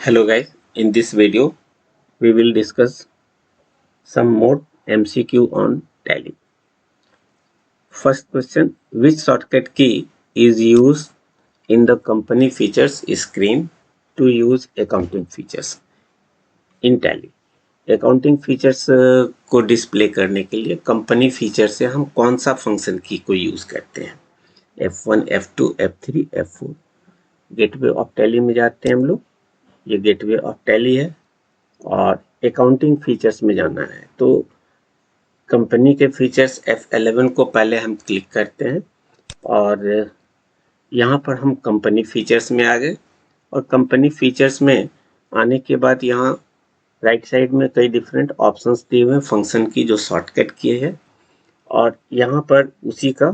Hello guys, in this video we will discuss some more MCQ on Tally. First question, which shortcut key is used in the company features screen to use accounting features in Tally? Accounting features को display करने के लिए company feature से हम कौन सा function की को यूज करते हैं? F1, F2, F3, F4। Gateway of tally में जाते हैं हम लोग, ये गेटवे ऑफ टैली है और अकाउंटिंग फीचर्स में जाना है तो कंपनी के फीचर्स F11 को पहले हम क्लिक करते हैं और यहाँ पर हम कंपनी फीचर्स में आ गए और कंपनी फीचर्स में आने के बाद यहाँ राइट साइड में कई डिफरेंट ऑप्शंस दिए हुए हैं फंक्शन की जो शॉर्टकट किए हैं और यहाँ पर उसी का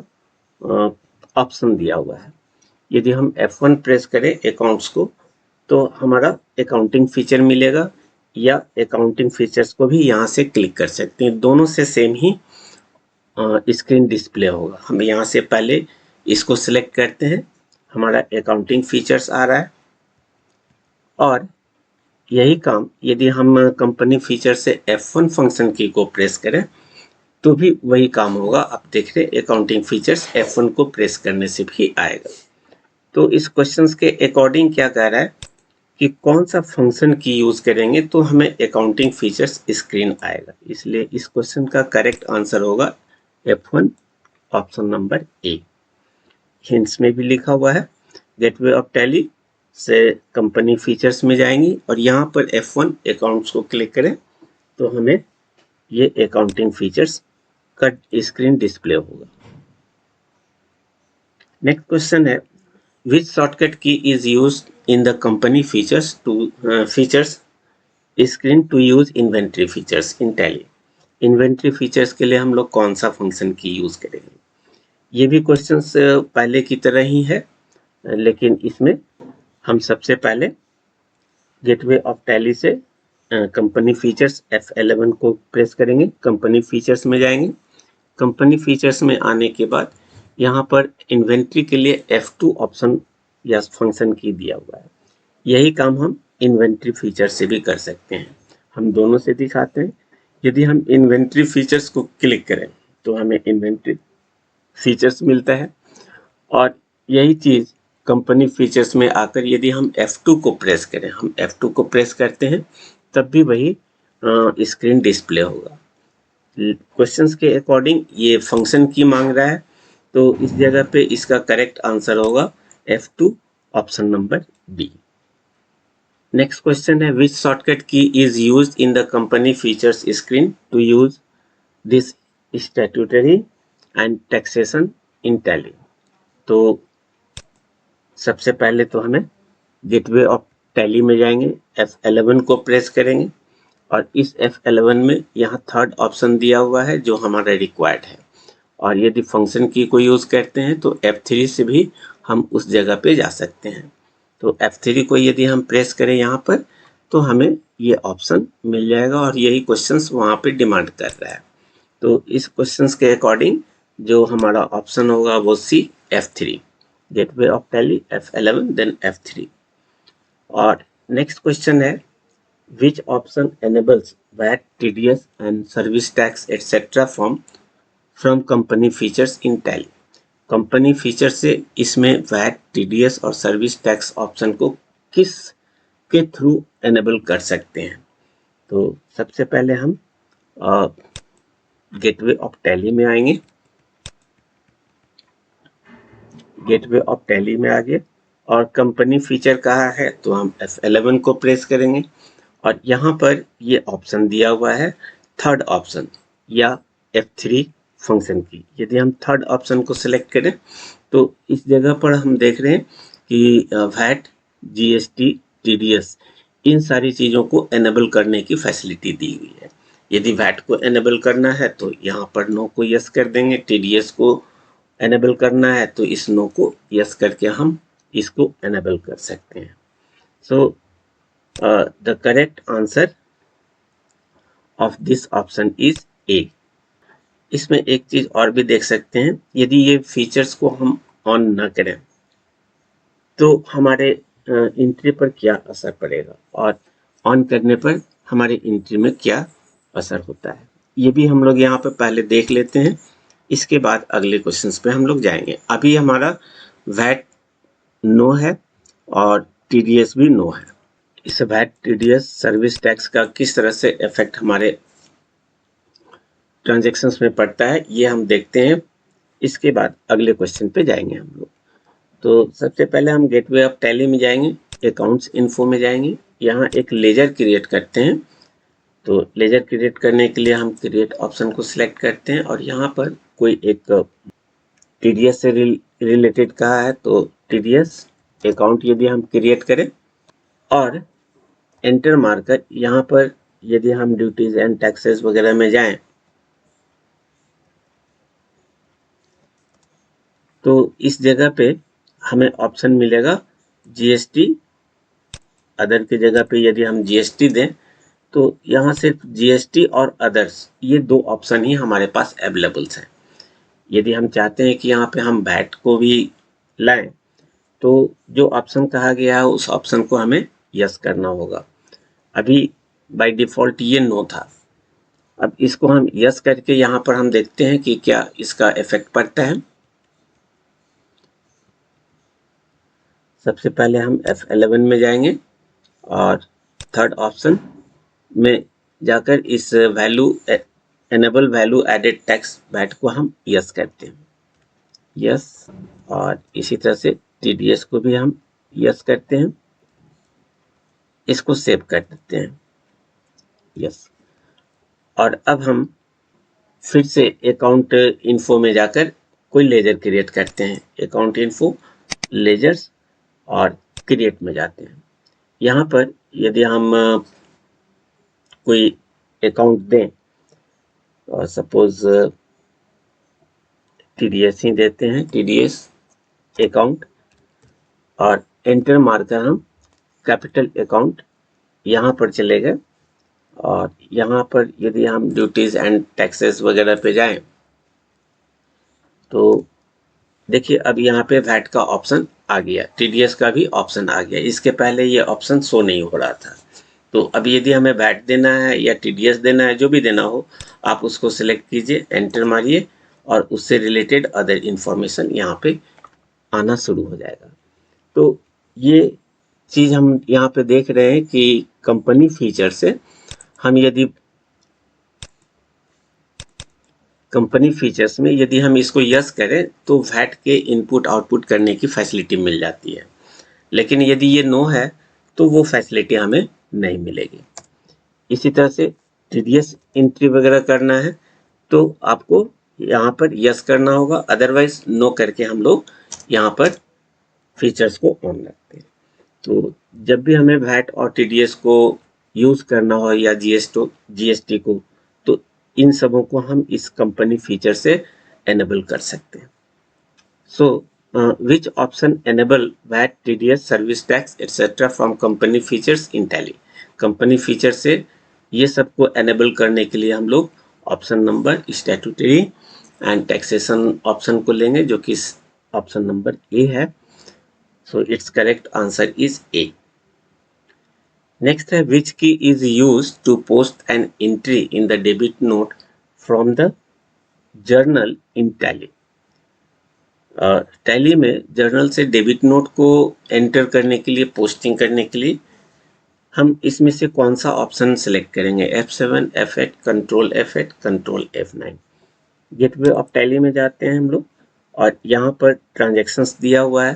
ऑप्शन दिया हुआ है। यदि हम F1 प्रेस करें अकाउंट्स को तो हमारा अकाउंटिंग फीचर मिलेगा या अकाउंटिंग फीचर्स को भी यहाँ से क्लिक कर सकते हैं, दोनों से सेम ही स्क्रीन डिस्प्ले होगा। हम यहाँ से पहले इसको सिलेक्ट करते हैं, हमारा अकाउंटिंग फीचर्स आ रहा है और यही काम यदि हम कंपनी फीचर से F1 फंक्शन की को प्रेस करें तो भी वही काम होगा। आप देख रहे अकाउंटिंग फीचर्स F1 को प्रेस करने से भी आएगा। तो इस क्वेश्चन के अकॉर्डिंग क्या कह रहा है कि कौन सा फंक्शन की यूज करेंगे तो हमें अकाउंटिंग फीचर्स स्क्रीन आएगा, इसलिए इस क्वेश्चन का करेक्ट आंसर होगा F1 ऑप्शन नंबर ए। हिंट्स में भी लिखा हुआ है गेटवे ऑफ टैली से कंपनी फीचर्स में जाएंगी और यहाँ पर F1 अकाउंट्स को क्लिक करें तो हमें ये अकाउंटिंग फीचर्स का स्क्रीन डिस्प्ले होगा। नेक्स्ट क्वेश्चन है which shortcut key is used in the company features screen to use inventory features in Tally? Inventory features के लिए हम लोग कौन सा फंक्शन की यूज करेंगे? ये भी क्वेश्चंस पहले की तरह ही है, लेकिन इसमें हम सबसे पहले गेटवे ऑफ टैली से कंपनी फीचर्स F11 को प्रेस करेंगे, कंपनी फीचर्स में जाएंगे। कंपनी फीचर्स में आने के बाद यहाँ पर इन्वेंट्री के लिए F2 ऑप्शन या फंक्शन की दिया हुआ है। यही काम हम इन्वेंट्री फीचर से भी कर सकते हैं। हम दोनों से दिखाते हैं। यदि हम इन्वेंट्री फीचर्स को क्लिक करें तो हमें इन्वेंट्री फीचर्स मिलता है और यही चीज कंपनी फीचर्स में आकर यदि हम F2 को प्रेस करें, हम F2 को प्रेस करते हैं तब भी वही स्क्रीन डिस्प्ले होगा। क्वेश्चंस के अकॉर्डिंग ये फंक्शन की मांग रहा है तो इस जगह पे इसका करेक्ट आंसर होगा F2 option number B. Next question है which shortcut key is used in the company features screen to use this statutory and taxation in Tally? तो सबसे पहले तो हमें गेटवे ऑफ टैली में जाएंगे, F11 को प्रेस करेंगे और इस F11 में यहाँ थर्ड ऑप्शन दिया हुआ है जो हमारा रिक्वायर्ड है और यदि फंक्शन की को यूज करते हैं तो F3 से भी हम उस जगह पे जा सकते हैं। तो F3 को यदि हम प्रेस करें यहाँ पर तो हमें ये ऑप्शन मिल जाएगा और यही क्वेश्चंस वहाँ पे डिमांड कर रहा है। तो इस क्वेश्चंस के अकॉर्डिंग जो हमारा ऑप्शन होगा वो C F3, gateway of Tally F11 then F3। और नेक्स्ट क्वेश्चन है which option enables VAT, TDS and service tax etcetera from company features in Tally? Company feature से इसमें VAT, TDS और सर्विस टैक्स ऑप्शन को किस के through enable कर सकते हैं? तो सबसे पहले हम गेटवे ऑफ टैली में आएंगे, गेटवे ऑफ टैली में आ गए और कंपनी फीचर कहा है तो हम F11 को प्रेस करेंगे और यहाँ पर ये ऑप्शन दिया हुआ है थर्ड ऑप्शन या F3 फंक्शन की। यदि हम थर्ड ऑप्शन को सिलेक्ट करें तो इस जगह पर हम देख रहे हैं कि VAT, GST, TDS इन सारी चीज़ों को एनेबल करने की फैसिलिटी दी हुई है। यदि VAT को एनेबल करना है तो यहाँ पर नो को यस कर देंगे, TDS को एनेबल करना है तो इस नो को यस करके हम इसको एनेबल कर सकते हैं। So the correct answer of this option is a. इसमें एक चीज और भी देख सकते हैं, यदि ये फीचर्स को हम ऑन ना करें तो हमारे एंट्री पर क्या असर पड़ेगा और ऑन करने पर हमारे एंट्री में क्या असर होता है, ये भी हम लोग यहाँ पे पहले देख लेते हैं। इसके बाद अगले क्वेश्चंस पे हम लोग जाएंगे। अभी हमारा वैट नो है और टीडीएस भी नो है। इस वैट टीडीएस सर्विस टैक्स का किस तरह से इफेक्ट हमारे ट्रांजैक्शंस में पड़ता है, ये हम देखते हैं। इसके बाद अगले क्वेश्चन पे जाएंगे हम लोग। तो सबसे पहले हम गेटवे ऑफ टैली में जाएंगे, अकाउंट्स इन्फो में जाएंगे, यहाँ एक लेजर क्रिएट करते हैं। तो लेजर क्रिएट करने के लिए हम क्रिएट ऑप्शन को सिलेक्ट करते हैं और यहाँ पर कोई एक टीडीएस से रिलेटेड कहा है, तो टीडीएस अकाउंट यदि हम क्रिएट करें और एंटर मारकर यहाँ पर यदि हम ड्यूटीज एंड टैक्सेस वगैरह में जाएं तो इस जगह पे हमें ऑप्शन मिलेगा जीएसटी। अदर की जगह पे यदि हम जीएसटी दें तो यहाँ सिर्फ जीएसटी और अदर्स, ये दो ऑप्शन ही हमारे पास अवेलेबल्स हैं। यदि हम चाहते हैं कि यहाँ पे हम वैट को भी लाएं तो जो ऑप्शन कहा गया है उस ऑप्शन को हमें यस करना होगा। अभी बाय डिफॉल्ट ये नो था। अब इसको हम यस करके यहाँ पर हम देखते हैं कि क्या इसका इफेक्ट पड़ता है। सबसे पहले हम F11 में जाएंगे और थर्ड ऑप्शन में जाकर इस value enable value added tax VAT को हम यस करते हैं, यस। और इसी तरह से टीडीएस को भी हम यस करते हैं, इसको सेव कर देते हैं, यस। और अब हम फिर से अकाउंट इन्फो में जाकर कोई लेजर क्रिएट करते हैं, अकाउंट इन्फो लेजर्स और क्रिएट में जाते हैं। यहाँ पर यदि हम कोई अकाउंट दें और सपोज टीडीएस ही देते हैं, टीडीएस अकाउंट, और एंटर मारकर हम कैपिटल अकाउंट यहाँ पर चले गए और यहाँ पर यदि हम ड्यूटीज एंड टैक्सेस वगैरह पे जाएं तो देखिए अब यहाँ पे वैट का ऑप्शन आ गया, टीडीएस का भी ऑप्शन आ गया। इसके पहले ये ऑप्शन शो नहीं हो रहा था। तो अब यदि हमें वैट देना है या टीडीएस देना है, जो भी देना हो, आप उसको सिलेक्ट कीजिए, एंटर मारिए और उससे रिलेटेड अदर इंफॉर्मेशन यहाँ पे आना शुरू हो जाएगा। तो ये चीज़ हम यहाँ पे देख रहे हैं कि कंपनी फीचर से हम यदि कंपनी फीचर्स में यदि हम इसको यस करें तो वैट के इनपुट आउटपुट करने की फैसिलिटी मिल जाती है, लेकिन यदि ये नो है तो वो फैसिलिटी हमें नहीं मिलेगी। इसी तरह से टीडीएस एंट्री वगैरह करना है तो आपको यहाँ पर यस करना होगा, अदरवाइज नो करके हम लोग यहाँ पर फीचर्स को ऑन रखते हैं। तो जब भी हमें वैट और टीडीएस को यूज करना हो या जीएसटी को, तो इन सबों को हम इस कंपनी फीचर से एनेबल कर सकते हैं। So which option enable VAT, TDS, service tax etcetera from company features in Tally. Company feature से ये सबको एनेबल करने के लिए हम लोग option number statutory and taxation option को लेंगे, जो कि ऑप्शन नंबर ए है। So it's correct answer is A. Next है which key is used to post an entry in the debit note from the journal in Tally. Tally में journal से debit note को enter करने के लिए, posting करने के लिए हम इसमें से कौन सा ऑप्शन सेलेक्ट करेंगे? F7, F8, control F8, control F9। Gateway of tally में जाते हैं हम लोग और यहाँ पर ट्रांजैक्शंस दिया हुआ है।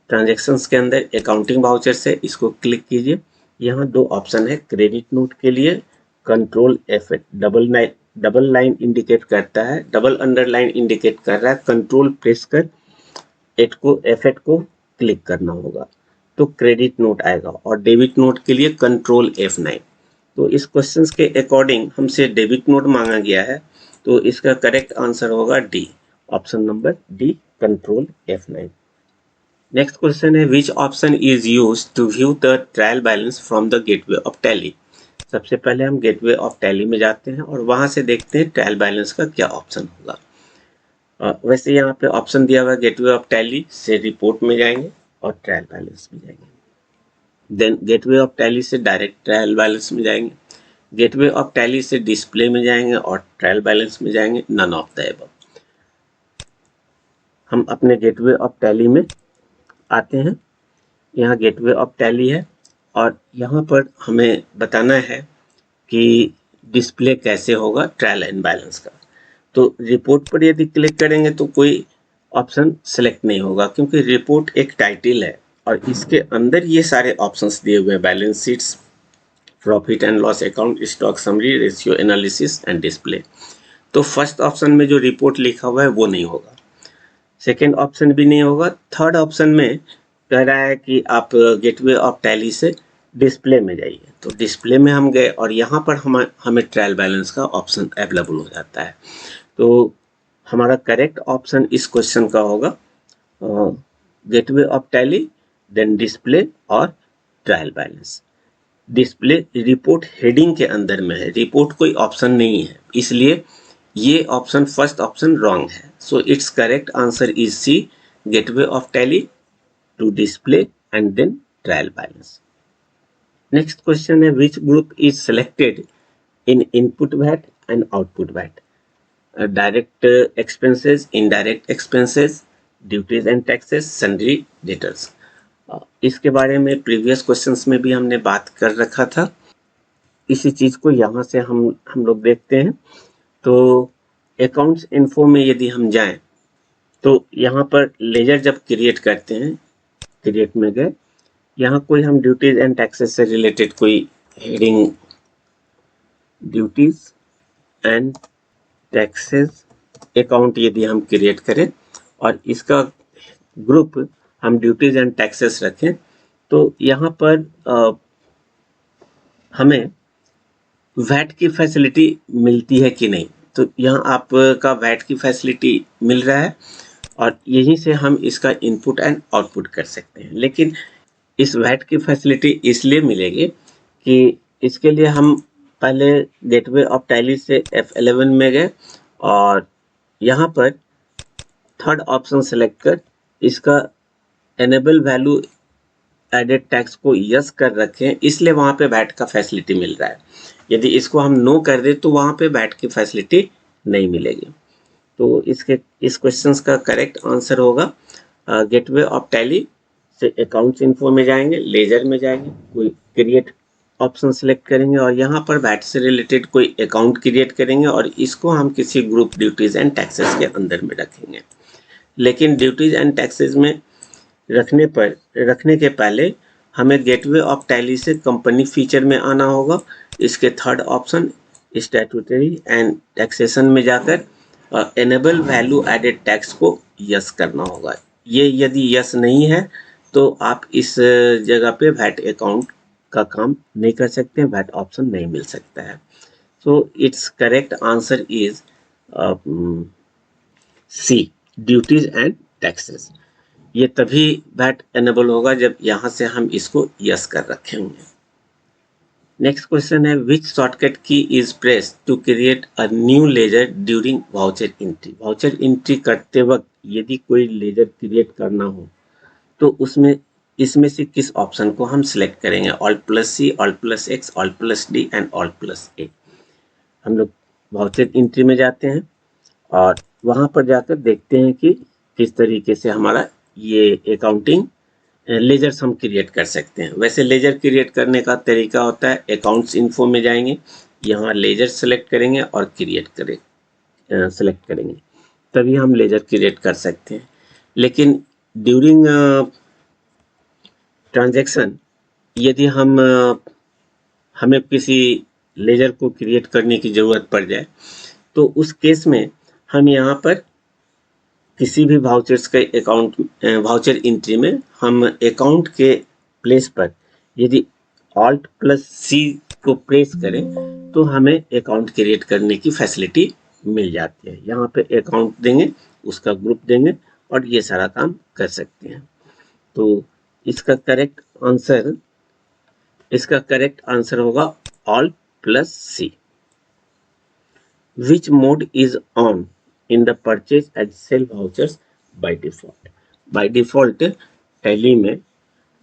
ट्रांजैक्शंस के अंदर अकाउंटिंग वाउचर से इसको क्लिक कीजिए। यहाँ दो ऑप्शन है क्रेडिट नोट के लिए, control F8 double line indicate करता है, डबल अंडरलाइन इंडिकेट कर रहा है, कंट्रोल प्रेस कर F8 को क्लिक करना होगा तो क्रेडिट नोट आएगा, और डेबिट नोट के लिए कंट्रोल F9। तो इस क्वेश्चन के अकॉर्डिंग हमसे डेबिट नोट मांगा गया है, तो इसका करेक्ट आंसर होगा D, option number D, control F9। Next question है which option is used to view the trial balance from the gateway of Tally. सबसे पहले हम गेटवे ऑफ टैली में जाते हैं और वहां से देखते हैं ट्रायल बैलेंस का क्या ऑप्शन होगा। वैसे यहाँ पे ऑप्शन दिया हुआ है गेटवे ऑफ टैली से रिपोर्ट में जाएंगे और ट्रायल बैलेंस में जाएंगे। देन गेटवे ऑफ टैली से डायरेक्ट ट्रायल बैलेंस में जाएंगे, गेटवे ऑफ टैली से डिस्प्ले में जाएंगे और ट्रायल बैलेंस में जाएंगे, नन ऑफ द अबव। हम अपने गेटवे ऑफ टैली में आते हैं, यहाँ गेटवे ऑफ टैली है और यहाँ पर हमें बताना है कि डिस्प्ले कैसे होगा ट्रायल एंड बैलेंस का। तो रिपोर्ट पर यदि क्लिक करेंगे तो कोई ऑप्शन सेलेक्ट नहीं होगा, क्योंकि रिपोर्ट एक टाइटल है और इसके अंदर ये सारे ऑप्शंस दिए हुए हैं, balance sheets, profit and loss account, stock summary, ratio analysis and display. तो फर्स्ट ऑप्शन में जो रिपोर्ट लिखा हुआ है वो नहीं होगा, सेकेंड ऑप्शन भी नहीं होगा, थर्ड ऑप्शन में कह रहा है कि आप गेटवे ऑफ टैली से डिस्प्ले में जाइए। तो डिस्प्ले में हम गए और यहाँ पर हमें ट्रायल बैलेंस का ऑप्शन अवेलेबल हो जाता है। तो हमारा करेक्ट ऑप्शन इस क्वेश्चन का होगा gateway of Tally, then display और trial balance. Display report heading के अंदर में है, रिपोर्ट कोई ऑप्शन नहीं है, इसलिए ये ऑप्शन फर्स्ट ऑप्शन रॉन्ग है। So it's correct answer is C, gateway of Tally to display and then trial balance. Next question है, which group is selected in input VAT and output VAT? Direct expenses, indirect expenses, duties and taxes, sundry debtors. इसके बारे में previous questions में भी हमने बात कर रखा था, इसी चीज को यहाँ से हम लोग देखते हैं। तो अकाउंट्स इन्फो में यदि हम जाएं तो यहाँ पर लेजर जब क्रिएट करते हैं, क्रिएट में गए, यहाँ कोई हम ड्यूटीज एंड टैक्सेस से रिलेटेड कोई heading, duties and taxes account यदि हम क्रिएट करें और इसका ग्रुप हम ड्यूटीज एंड टैक्सेस रखें, तो यहाँ पर हमें वैट की फैसिलिटी मिलती है कि नहीं। तो यहाँ आपका वैट की फैसिलिटी मिल रहा है और यहीं से हम इसका इनपुट एंड आउटपुट कर सकते हैं। लेकिन इस वैट की फैसिलिटी इसलिए मिलेगी कि इसके लिए हम पहले गेटवे ऑफ टैली से F11 में गए और यहाँ पर थर्ड ऑप्शन सेलेक्ट कर इसका एनेबल वैल्यू एडेड टैक्स को यस कर रखें, इसलिए वहाँ पे वैट का फैसिलिटी मिल रहा है। यदि इसको हम नो कर दें तो वहाँ पे वैट की फैसिलिटी नहीं मिलेगी। तो इस क्वेश्चन का करेक्ट आंसर होगा गेटवे ऑफ टैली से अकाउंट्स इन्फो में जाएंगे, लेजर में जाएंगे, कोई क्रिएट ऑप्शन सेलेक्ट करेंगे और यहाँ पर वैट से रिलेटेड कोई अकाउंट क्रिएट करेंगे और इसको हम किसी ग्रुप ड्यूटीज एंड टैक्सेस के अंदर में रखेंगे। लेकिन ड्यूटीज एंड टैक्सेस में रखने के पहले हमें गेटवे ऑफ टैली से कंपनी फीचर में आना होगा। इसके third option statutory and taxation में जाकर एनेबल वैल्यू एडेड टैक्स को यस करना होगा। ये यदि यस नहीं है तो आप इस जगह पे वैट अकाउंट का काम नहीं कर सकते, वैट ऑप्शन नहीं मिल सकता है। So it's correct answer is C, duties and taxes. ये तभी वैट एनेबल होगा जब यहाँ से हम इसको यस कर रखे होंगे। नेक्स्ट क्वेश्चन है, which shortcut key is press to create a new ledger during voucher entry? Voucher entry करते वक्त यदि कोई लेजर क्रिएट करना हो तो इसमें से किस ऑप्शन को हम सिलेक्ट करेंगे? Alt+C, Alt+X, Alt+D and Alt+A। हम लोग वाउचर एंट्री में जाते हैं और वहां पर जाकर देखते हैं कि किस तरीके से हमारा ये अकाउंटिंग लेजर हम क्रिएट कर सकते हैं। वैसे लेजर क्रिएट करने का तरीका होता है, अकाउंट्स इन्फो में जाएंगे, यहाँ लेजर सेलेक्ट करेंगे और क्रिएट सेलेक्ट करेंगे, तभी हम लेजर क्रिएट कर सकते हैं। लेकिन ड्यूरिंग ट्रांजैक्शन यदि हमें किसी लेजर को क्रिएट करने की ज़रूरत पड़ जाए तो उस केस में हम यहाँ पर किसी भी वाउचर्स के वाउचर एंट्री में हम अकाउंट के प्लेस पर यदि Alt+C को प्रेस करें तो हमें अकाउंट क्रिएट करने की फैसिलिटी मिल जाती है। यहाँ पे अकाउंट देंगे, उसका ग्रुप देंगे और ये सारा काम कर सकते हैं। तो इसका करेक्ट आंसर होगा Alt+C। Which mode is on in the purchase and sell vouchers by default? By default Tally में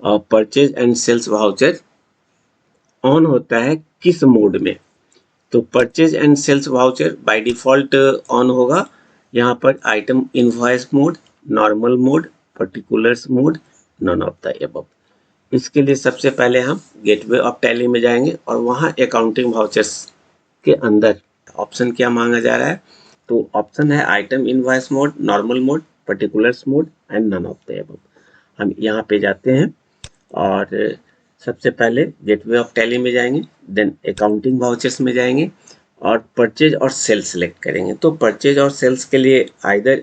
purchase and sales voucher on होता है किस मोड में? तो purchase and sales voucher by default on होगा यहाँ पर item invoice mode, normal mode, particulars mode, none of the above. इसके लिए सबसे पहले हम गेटवे ऑफ टैली में जाएंगे और वहाँ अकाउंटिंग वाउचर्स के अंदर ऑप्शन क्या मांगा जा रहा है? तो ऑप्शन है item invoice mode, normal mode, particulars mode and none of the above. हम यहाँ पे जाते हैं और सबसे पहले गेटवे ऑफ टैली में जाएंगे, देन अकाउंटिंग वाउचर्स में जाएंगे और परचेज और सेल सेलेक्ट करेंगे। तो परचेज और सेल्स के लिए आइदर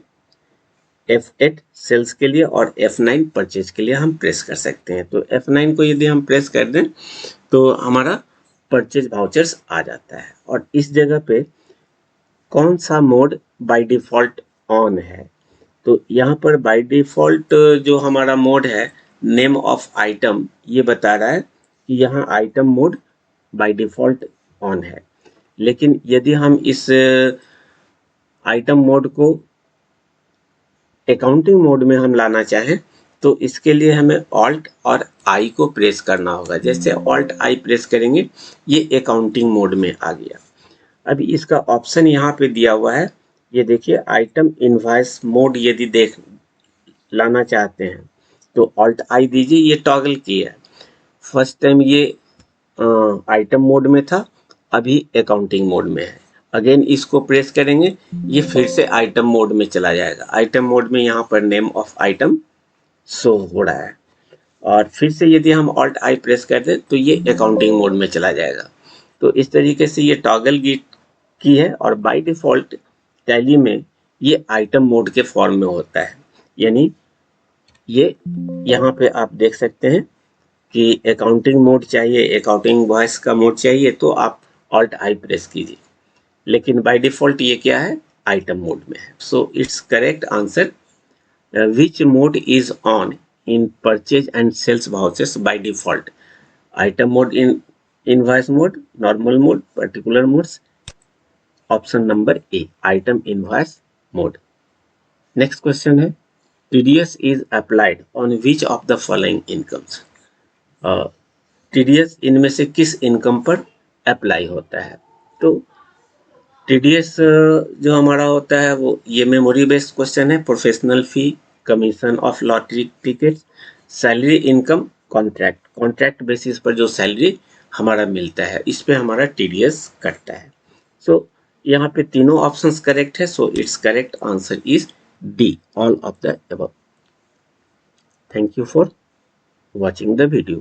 F8 सेल्स के लिए और F9 परचेज के लिए हम प्रेस कर सकते हैं। तो F9 को यदि हम प्रेस कर दें तो हमारा परचेज वाउचर्स आ जाता है और इस जगह पे कौन सा मोड बाय डिफॉल्ट ऑन है? तो यहाँ पर बाय डिफॉल्ट जो हमारा मोड है नेम ऑफ आइटम, ये बता रहा है कि यहाँ item mode bye default on है। लेकिन यदि हम इस आइटम मोड को अकाउंटिंग मोड में हम लाना चाहें तो इसके लिए हमें ऑल्ट और आई को प्रेस करना होगा। जैसे ऑल्ट आई प्रेस करेंगे ये अकाउंटिंग मोड में आ गया। अभी इसका ऑप्शन यहाँ पे दिया हुआ है, ये देखिए आइटम इनवॉइस मोड यदि देख लाना चाहते हैं तो ऑल्ट आई दीजिए, ये टॉगल की है। फर्स्ट टाइम ये आइटम मोड में था, अभी अकाउंटिंग मोड में है। अगेन इसको प्रेस करेंगे ये फिर से आइटम मोड में चला जाएगा। आइटम मोड में यहाँ पर नेम ऑफ आइटम शो हो रहा है और फिर से यदि हम ऑल्ट आई प्रेस कर दें तो ये अकाउंटिंग मोड में चला जाएगा। तो इस तरीके से ये टॉगल की है और बाय डिफॉल्ट टैली में ये आइटम मोड के फॉर्म में होता है। यानी ये यहाँ पे आप देख सकते हैं कि अकाउंटिंग मोड चाहिए, अकाउंटिंग वॉइस का मोड चाहिए तो आप ऑल्ट आई प्रेस कीजिए, लेकिन बाय डिफॉल्ट ये क्या है? आइटम मोड में है। So it's correct answer which mode is on in purchase and sales vouchers by default? Item mode, in invoice mode, normal mode, particular modes. Option number A item invoice mode. Next question है TDS is applied on which of the following incomes? TDS इनमें से किस income पर apply होता है? तो TDS जो हमारा होता है वो ये मेमोरी बेस्ड क्वेश्चन है। Professional fee, commission of lottery tickets, salary, income, contract. Contract basis पर जो सैलरी हमारा मिलता है इस पे हमारा टीडीएस कटता है। सो यहाँ पे तीनों ऑप्शंस करेक्ट है। So it's correct answer is D, all of the above. Thank you for watching the video.